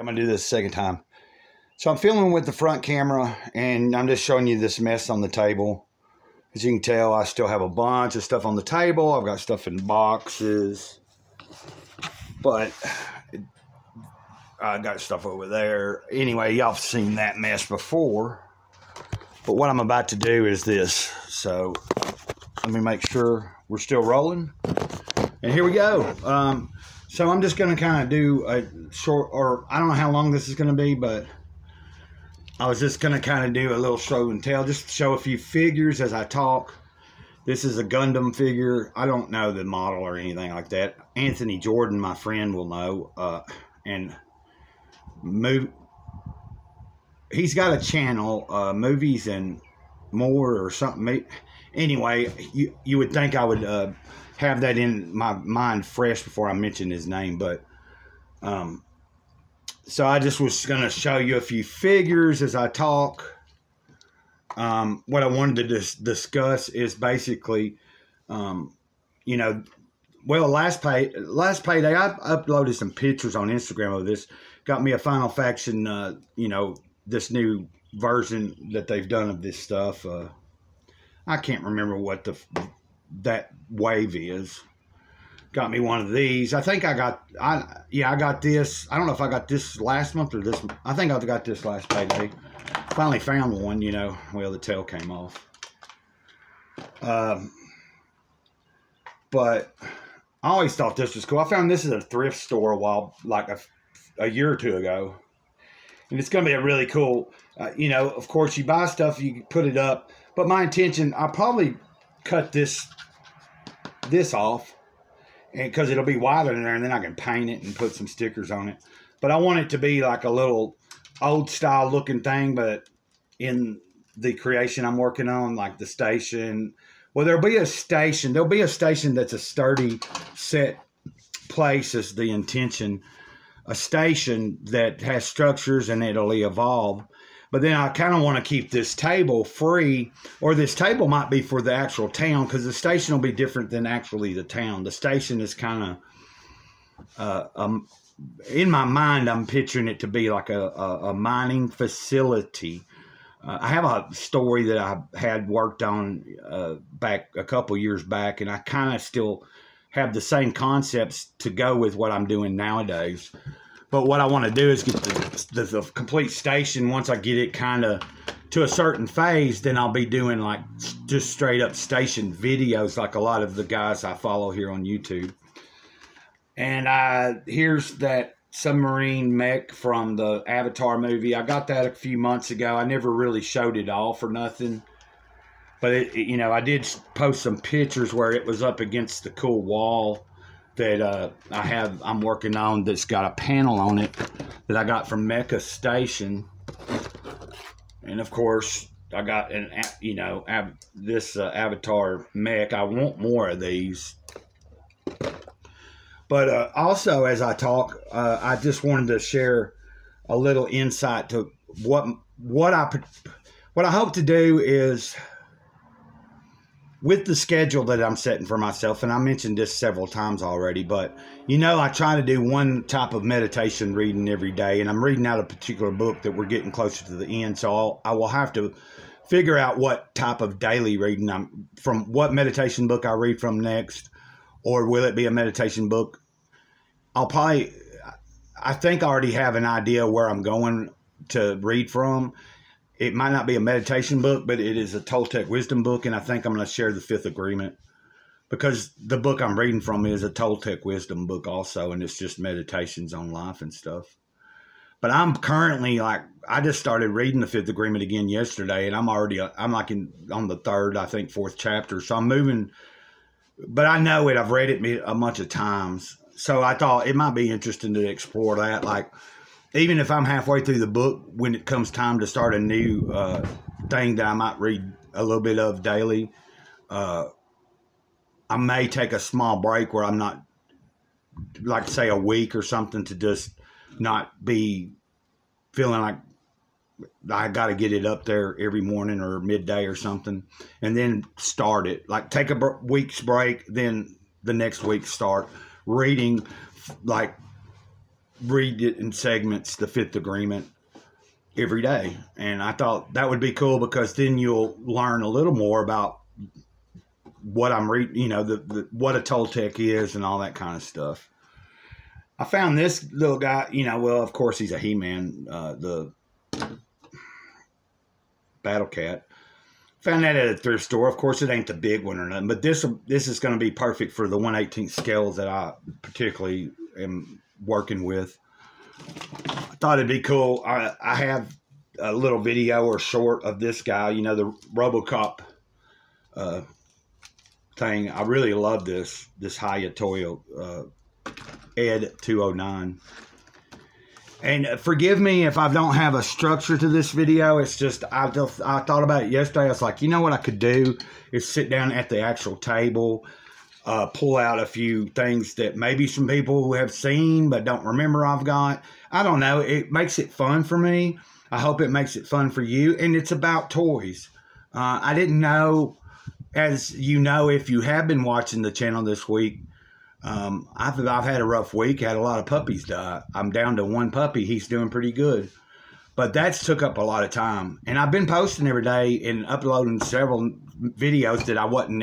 I'm gonna do this a second time. So I'm filming with the front camera and I'm just showing you this mess on the table. As you can tell, I still have a bunch of stuff on the table. I've got stuff in boxes, but I got stuff over there. Anyway, y'all have seen that mess before, but what I'm about to do is this. So let me make sure we're still rolling. And here we go. So I'm just going to kind of do a short, or I don't know how long this is going to be, but I was just going to kind of do a little show and tell, just show a few figures as I talk. This is a Gundam figure. I don't know the model or anything like that. Anthony Jordan, my friend, will know. He's got a channel, Movies and More or something. Anyway, you would think I would have that in my mind fresh before I mention his name, but so I just was going to show you a few figures as I talk. What I wanted to discuss is basically, you know, well, last payday I uploaded some pictures on Instagram of this. Got me a Final Faction, you know, this new version that they've done of this stuff. I can't remember what that wave is. Got me one of these. I think I got this. I don't know if I got this last month or this. I think I got this last payday. Finally found one, you know. Well, the tail came off. But I always thought this was cool. I found this at a thrift store like a year or two ago. And it's going to be a really cool, you know, of course you buy stuff, you put it up. But my intention, I'll probably cut this off, and because it'll be wider in there, and then I can paint it and put some stickers on it. But I want it to be like a little old style looking thing, but in the creation I'm working on, like the station. Well, there'll be a station that's a sturdy set place is the intention. A station that has structures and it'll evolve. But then I kind of want to keep this table free, or this table might be for the actual town, because the station will be different than actually the town. The station is kind of, in my mind, I'm picturing it to be like a mining facility. I have a story that I had worked on back a couple years back, and I kind of still have the same concepts to go with what I'm doing nowadays. But what I want to do is get the complete station. Once I get it kind of to a certain phase, then I'll be doing like just straight up station videos like a lot of the guys I follow here on YouTube. And here's that submarine mech from the Avatar movie. I got that a few months ago. I never really showed it off or nothing. But, you know, I did post some pictures where it was up against the cool wall that I'm working on that's got a panel on it that I got from Mecha Station. And, of course, I got, this Avatar mech. I want more of these. But also, as I talk, I just wanted to share a little insight to what I hope to do is, with the schedule that I'm setting for myself, and I mentioned this several times already, but, you know, I try to do one type of meditation reading every day, and I'm reading out a particular book that we're getting closer to the end, so I will have to figure out what type of daily reading what meditation book I read from next, or will it be a meditation book? I think I already have an idea where I'm going to read from. It might not be a meditation book, but it is a Toltec wisdom book, and I think I'm going to share the Fifth Agreement, because the book I'm reading from is a Toltec wisdom book also, and it's just meditations on life and stuff. But I'm currently I just started reading the Fifth Agreement again yesterday, and I'm like on the third, I think, fourth chapter. So I'm moving, but I know it. I've read it a bunch of times. So I thought it might be interesting to explore that. Like, even if I'm halfway through the book, when it comes time to start a new thing that I might read a little bit of daily, I may take a small break where I'm not, like, say, a week or something, to just not be feeling like I got to get it up there every morning or midday or something, and then start it. Like, take a week's break, then the next week start reading, like, read it in segments, the Fifth Agreement, every day. And I thought that would be cool because then you'll learn a little more about what I'm reading, you know, what a Toltec is and all that kind of stuff. I found this little guy, you know, well, of course, he's a He-Man, the Battle Cat. Found that at a thrift store. Of course, it ain't the big one or nothing, but this is going to be perfect for the 1/18 scales that I particularly am working with. I thought it'd be cool. I have a little video or short of this guy, you know, the RoboCop thing. I really love this Hayatoyo Ed 209. And forgive me if I don't have a structure to this video. It's just I thought about it yesterday. I was like, you know what I could do is sit down at the actual table, pull out a few things that maybe some people have seen but don't remember I've got. I don't know. It makes it fun for me. I hope it makes it fun for you. And it's about toys. I didn't know, as you know, if you have been watching the channel this week, I've had a rough week. Had a lot of puppies die. I'm down to one puppy. He's doing pretty good, but that's took up a lot of time. And I've been posting every day and uploading several videos that I wouldn't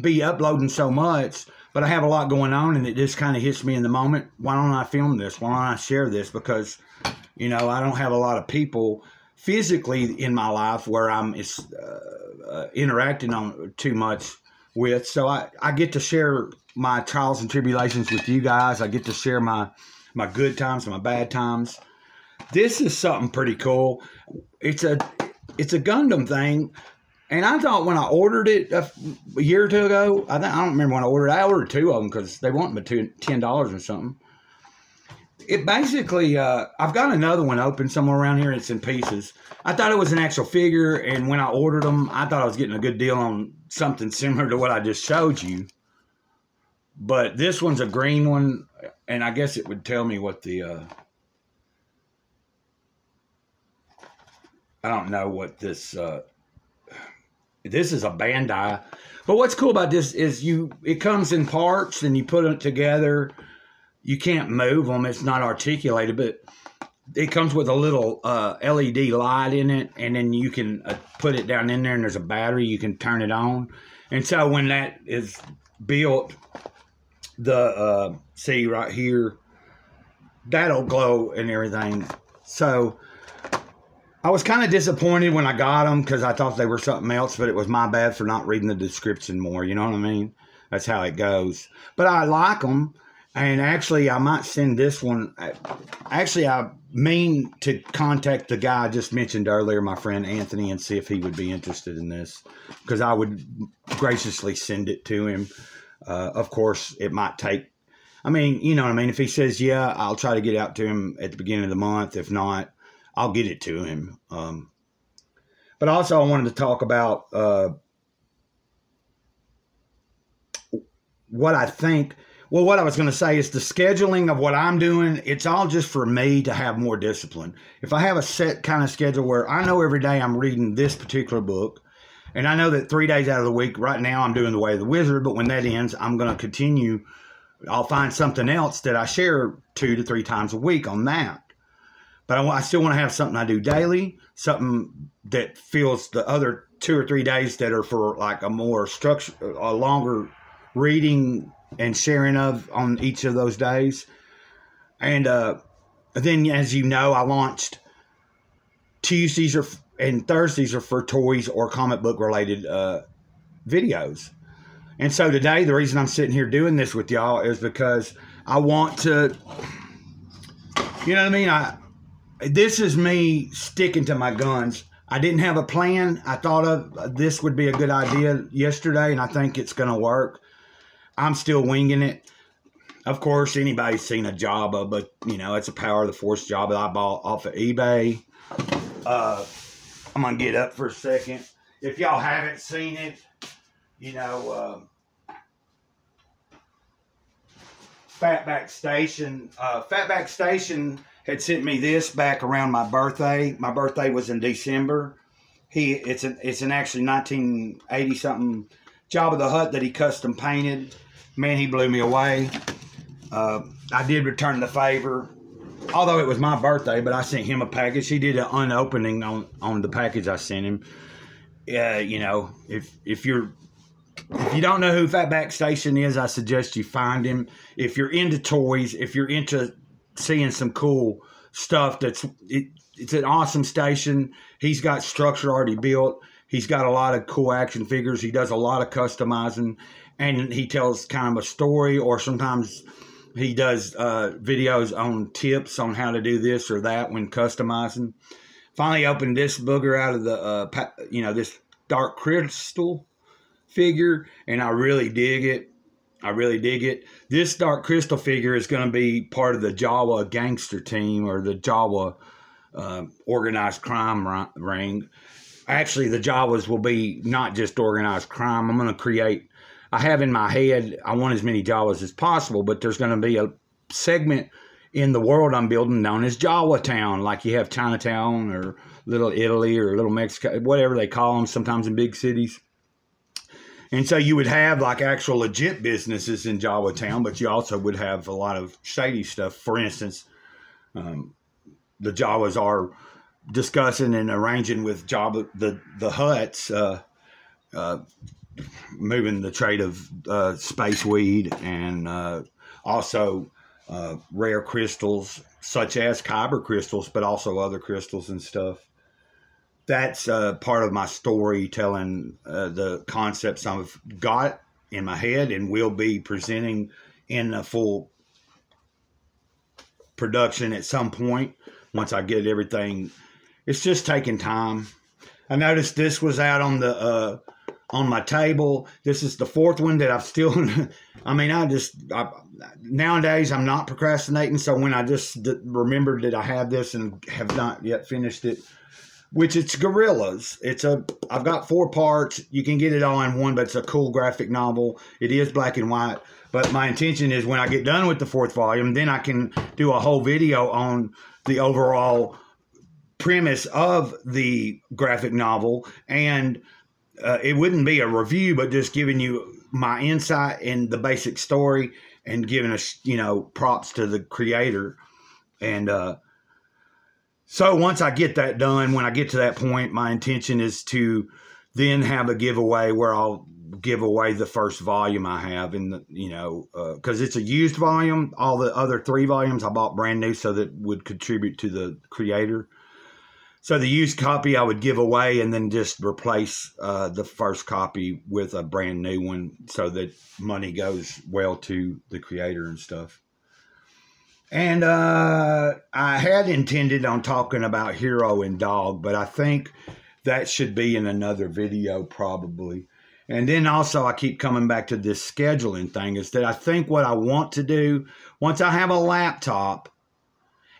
be uploading so much, but I have a lot going on, and it just kind of hits me in the moment. Why don't I film this? Why don't I share this? Because, you know, I don't have a lot of people physically in my life where I'm interacting on too much with. So I get to share my trials and tribulations with you guys. I get to share my good times, my bad times. This is something pretty cool. It's a Gundam thing, and I thought when I ordered it a year or two ago, I don't remember when I ordered two of them because they want me $10 or something. It basically, I've got another one open somewhere around here. It's in pieces. I thought it was an actual figure, and when I ordered them, I thought I was getting a good deal on something similar to what I just showed you. But this one's a green one, and I guess it would tell me what the, I don't know what this is a Bandai. But what's cool about this is it comes in parts, and you put it together. You can't move them. It's not articulated, but it comes with a little LED light in it, and then you can put it down in there, and there's a battery. You can turn it on. And so when that is built, see right here, that'll glow and everything. So I was kind of disappointed when I got them because I thought they were something else, but it was my bad for not reading the description more. You know what I mean? That's how it goes. But I like them. And actually, I might send this one. Actually, I mean to contact the guy I just mentioned earlier, my friend Anthony, and see if he would be interested in this. Because I would graciously send it to him. Of course, it might take, I mean, you know what I mean? If he says, yeah, I'll try to get it out to him at the beginning of the month. If not, I'll get it to him. But also, I wanted to talk about what I think. Well, what I was going to say is the scheduling of what I'm doing, it's all just for me to have more discipline. If I have a set kind of schedule where I know every day I'm reading this particular book, and I know that 3 days out of the week, right now I'm doing The Way of the Wizard, but when that ends, I'm going to continue. I'll find something else that I share 2 to 3 times a week on that. But I still want to have something I do daily, something that fills the other 2 or 3 days that are for like a more structure, a longer reading and sharing of on each of those days. And then, as you know, I launched Tuesdays and Thursdays are for toys or comic book related videos. And so today, the reason I'm sitting here doing this with y'all is because I want to, you know what I mean? This is me sticking to my guns. I didn't have a plan. I thought of this would be a good idea yesterday, and I think it's going to work. I'm still winging it. Of course, anybody's seen a Jabba, but, you know, it's a Power of the Force Jabba I bought off of eBay. I'm going to get up for a second. If y'all haven't seen it, you know, Fatback Station. Fatback Station had sent me this back around my birthday. My birthday was in December. It's an actually 1980 something Jabba the Hutt that he custom painted. Man, he blew me away. I did return the favor, although it was my birthday, but I sent him a package. He did an unopening on the package I sent him. You know, if you don't know who Fatback Station is, I suggest you find him. If you're into toys, if you're into seeing some cool stuff, it's an awesome station. He's got structure already built. He's got a lot of cool action figures. He does a lot of customizing, and he tells kind of a story, or sometimes he does videos on tips on how to do this or that when customizing. Finally opened this booger out of the, this Dark Crystal figure, and I really dig it. I really dig it. This Dark Crystal figure is going to be part of the Jawa gangster team, or the Jawa organized crime ring. Actually, the Jawas will be not just organized crime. I'm going to create, I have in my head, I want as many Jawas as possible, but there's going to be a segment in the world I'm building known as Jawa Town, like you have Chinatown or Little Italy or Little Mexico, whatever they call them, sometimes in big cities. And so you would have like actual legit businesses in Jawa Town, but you also would have a lot of shady stuff. For instance, the Jawas are discussing and arranging with Java, the Huts, moving the trade of space weed and also rare crystals such as kyber crystals, but also other crystals and stuff. That's part of my story, telling the concepts I've got in my head and will be presenting in a full production at some point once I get everything. It's just taking time. I noticed this was out on the on my table. This is the fourth one that I've still. I mean, nowadays I'm not procrastinating. So when I just remembered that I have this and have not yet finished it, which it's Gorillas. I've got 4 parts. You can get it all in one, but it's a cool graphic novel. It is black and white. But my intention is when I get done with the 4th volume, then I can do a whole video on the overall premise of the graphic novel, and it wouldn't be a review, but just giving you my insight in the basic story and giving us, props to the creator. And so once I get that done, when I get to that point, my intention is to then have a giveaway where I'll give away the first volume I have in the, because it's a used volume. All the other 3 volumes I bought brand new, so that would contribute to the creator. So the used copy I would give away and then just replace the first copy with a brand new one, so that money goes well to the creator and stuff. And I had intended on talking about Hero and Dog, but I think that should be in another video probably. And then also I keep coming back to this scheduling thing, is that I think what I want to do, once I have a laptop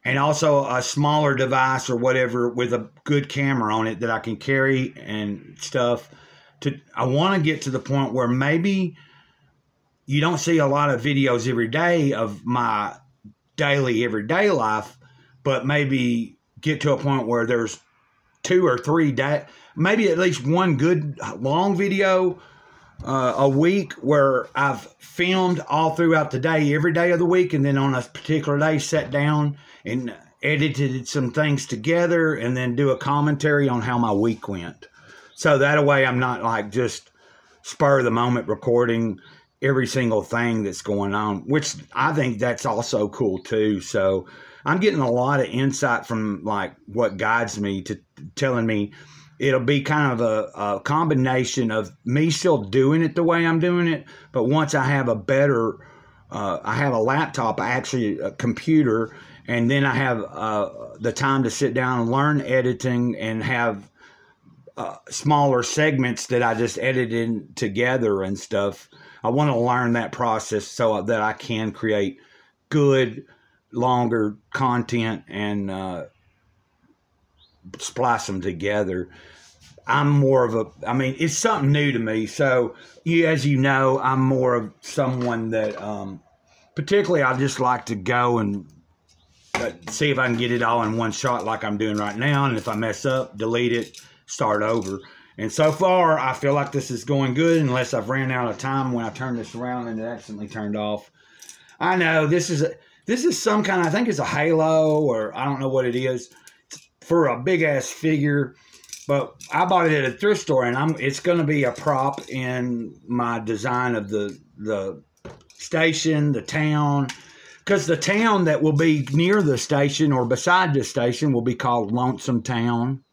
and also a smaller device or whatever with a good camera on it that I can carry and stuff, I want to get to the point where maybe you don't see a lot of videos every day of my daily, everyday life, but maybe get to a point where there's 2 or 3 maybe at least one good long video a week where I've filmed all throughout the day, every day of the week, and then on a particular day sat down and edited some things together and then do a commentary on how my week went. So that way I'm not like just spur of the moment recording every single thing that's going on, which I think that's also cool too. So I'm getting a lot of insight from like what guides me to telling me it'll be kind of a combination of me still doing it the way I'm doing it. But once I have I have a laptop, actually a computer, and then I have the time to sit down and learn editing and have smaller segments that I just edit in together and stuff. I want to learn that process so that I can create good, longer content and splice them together. I'm more of it's something new to me. So, as you know, I'm more of someone that, particularly I just like to go and see if I can get it all in one shot like I'm doing right now. And if I mess up, delete it, start over. And so far, I feel like this is going good, unless I've ran out of time when I turned this around and it accidentally turned off. I know this is This is some kind of, I think it's a halo, or I don't know what it is, for a big ass figure. But I bought it at a thrift store, and it's going to be a prop in my design of the station, the town. Because the town that will be near the station or beside the station will be called Lonesome Town.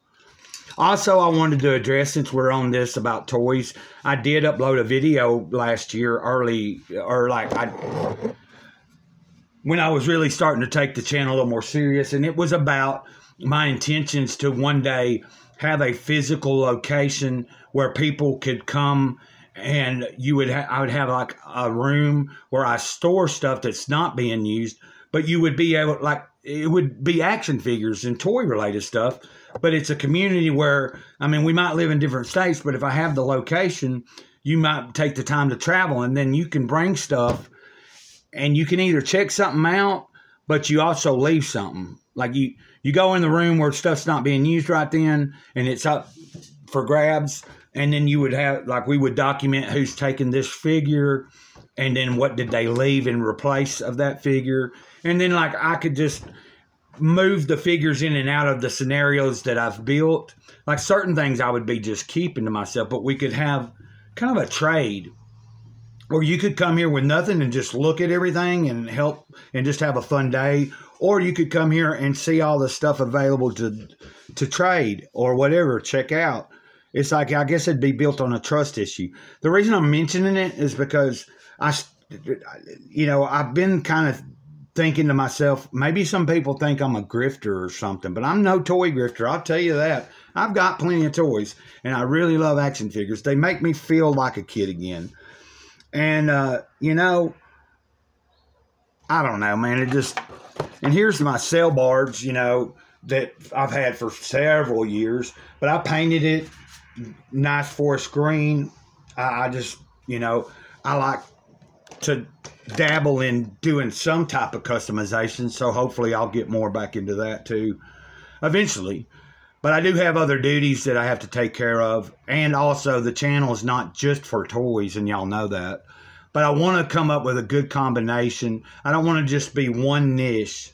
Also, I wanted to address, since we're on this about toys, I did upload a video last year when I was really starting to take the channel a little more serious, and it was about my intentions to one day have a physical location where people could come, and I would have like a room where I store stuff that's not being used, but you would be able, like, it would be action figures and toy related stuff, but it's a community where, I mean, we might live in different states, but if I have the location, you might take the time to travel, and then you can bring stuff, and you can either check something out, but you also leave something. Like you go in the room where stuff's not being used right then, and it's up for grabs. And then you would have, like, we would document who's taken this figure, and then what did they leave in replace of that figure. And then, like, I could just move the figures in and out of the scenarios that I've built. Like, certain things I would be just keeping to myself, but we could have kind of a trade. Or you could come here with nothing and just look at everything and help and just have a fun day. Or you could come here and see all the stuff available to trade or whatever, check out. It's like, I guess it'd be built on a trust issue. The reason I'm mentioning it is because I've been kind of thinking to myself, maybe some people think I'm a grifter or something, but I'm no toy grifter. I'll tell you that. I've got plenty of toys, and I really love action figures. They make me feel like a kid again. And, I don't know, man. And here's my sail barge, that I've had for several years, but I painted it nice forest green. I just, I like to dabble in doing some type of customization, so hopefully I'll get more back into that too eventually. But I do have other duties that I have to take care of, and also the channel is not just for toys, and y'all know that. But I want to come up with a good combination. I don't want to just be one niche.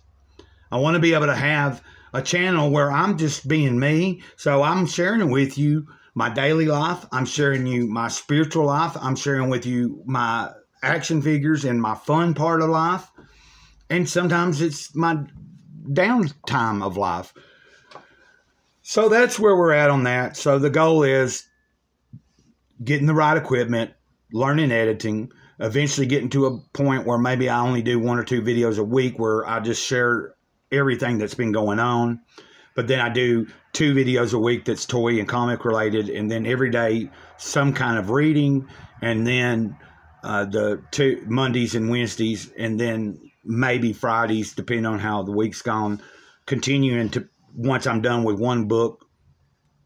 I want to be able to have a channel where I'm just being me. So I'm sharing with you my daily life. I'm sharing you my spiritual life. I'm sharing with you my action figures and my fun part of life. And sometimes it's my downtime of life. So that's where we're at on that. So the goal is getting the right equipment, learning editing, eventually getting to a point where maybe I only do 1 or 2 videos a week where I just share everything that's been going on. But then I do 2 videos a week that's toy and comic related, and then every day some kind of reading, and then the 2 Mondays and Wednesdays, and then maybe Fridays, depending on how the week's gone, continuing to, once I'm done with one book,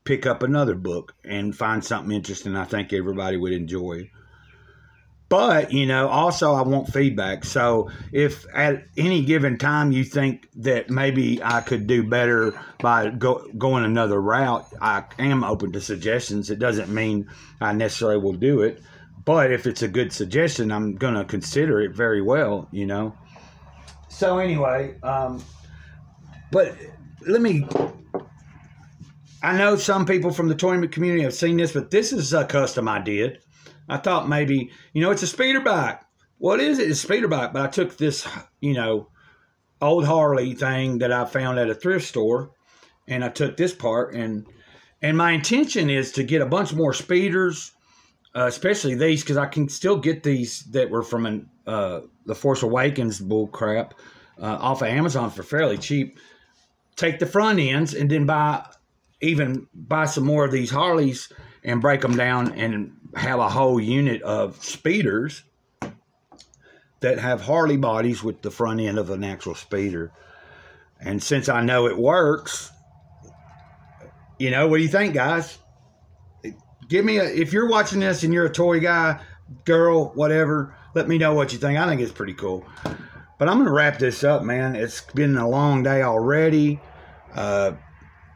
pick up another book and find something interesting I think everybody would enjoy. But, also I want feedback. So if at any given time you think that maybe I could do better by going another route, I am open to suggestions. It doesn't mean I necessarily will do it. But if it's a good suggestion, I'm going to consider it very well, So anyway, but I know some people from the toy community have seen this, but this is a custom I did. I thought maybe, it's a speeder bike. What is it? It's a speeder bike. But I took this, old Harley thing that I found at a thrift store, and I took this part, and my intention is to get a bunch more speeders, especially these, because I can still get these that were from the Force Awakens bull crap off of Amazon for fairly cheap. Take the front ends and then buy some more of these Harleys and break them down and have a whole unit of speeders that have Harley bodies with the front end of an actual speeder. And since I know it works, what do you think, guys? Give me if you're watching this and you're a toy guy, girl, whatever, let me know what you think. I think it's pretty cool. But I'm going to wrap this up, man. It's been a long day already. And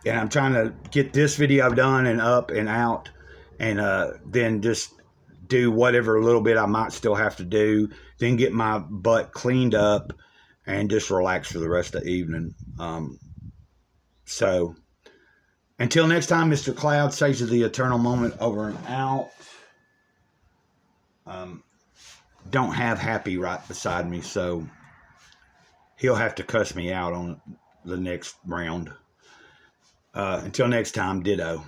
I'm trying to get this video done and up and out, and then just do whatever little bit I might still have to do, then get my butt cleaned up, and just relax for the rest of the evening. So until next time, Mr. Cloud, Sage of the Eternal Moment, over and out. Don't have Happy right beside me, so he'll have to cuss me out on the next round. Until next time, ditto.